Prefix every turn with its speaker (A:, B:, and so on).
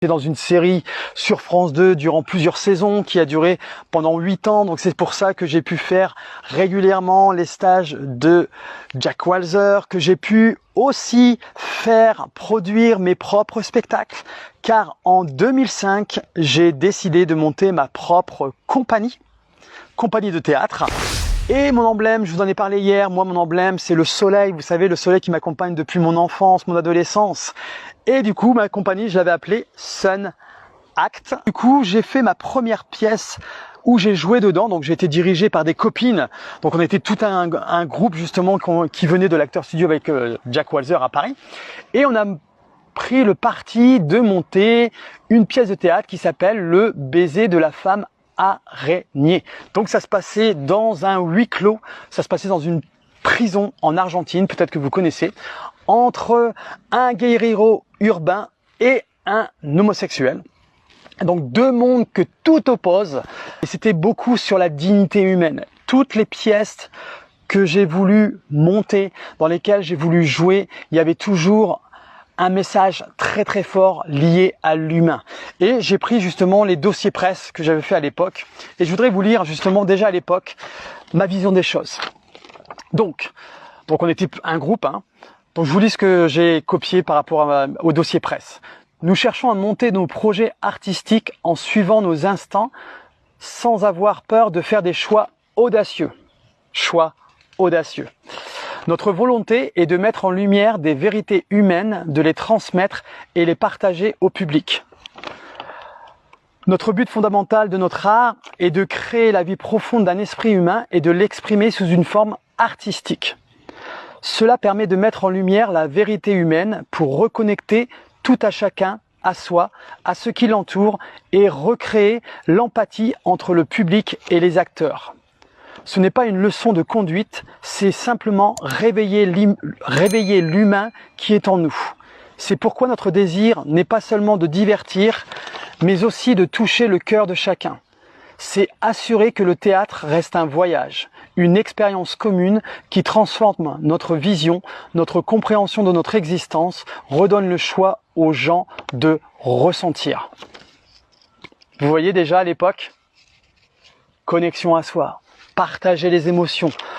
A: dans une série sur France 2 durant plusieurs saisons qui a duré pendant 8 ans. Donc c'est pour ça que j'ai pu faire régulièrement les stages de Jack Walser, que j'ai pu aussi faire produire mes propres spectacles. Car en 2005, j'ai décidé de monter ma propre compagnie de théâtre. Et mon emblème, je vous en ai parlé hier, moi mon emblème c'est le soleil, vous savez, le soleil qui m'accompagne depuis mon enfance, mon adolescence. Et du coup, ma compagnie, je l'avais appelée Sun Act. Du coup, j'ai fait ma première pièce où j'ai joué dedans, donc j'ai été dirigé par des copines. Donc on était tout un groupe justement qui venait de l'Acteur Studio avec Jack Walser à Paris. Et on a pris le parti de monter une pièce de théâtre qui s'appelle Le baiser de la femme araignée. Donc ça se passait dans un huis clos, ça se passait dans une prison en Argentine, peut-être que vous connaissez, entre un guerriero urbain et un homosexuel. Donc deux mondes que tout oppose, et c'était beaucoup sur la dignité humaine. Toutes les pièces que j'ai voulu monter, dans lesquelles j'ai voulu jouer, il y avait toujours un message très très fort lié à l'humain. Et j'ai pris justement les dossiers presse que j'avais fait à l'époque, et je voudrais vous lire justement déjà à l'époque ma vision des choses. Donc on était un groupe, Donc je vous lis ce que j'ai copié par rapport au dossier presse. Nous cherchons à monter nos projets artistiques en suivant nos instincts sans avoir peur de faire des choix audacieux. Choix audacieux. Notre volonté est de mettre en lumière des vérités humaines, de les transmettre et les partager au public. Notre but fondamental de notre art est de créer la vie profonde d'un esprit humain et de l'exprimer sous une forme artistique. Cela permet de mettre en lumière la vérité humaine pour reconnecter tout à chacun, à soi, à ce qui l'entoure et recréer l'empathie entre le public et les acteurs. Ce n'est pas une leçon de conduite, c'est simplement réveiller l'humain qui est en nous. C'est pourquoi notre désir n'est pas seulement de divertir, mais aussi de toucher le cœur de chacun. C'est assurer que le théâtre reste un voyage, une expérience commune qui transforme notre vision, notre compréhension de notre existence, redonne le choix aux gens de ressentir. Vous voyez déjà à l'époque, connexion à soi, partager les émotions,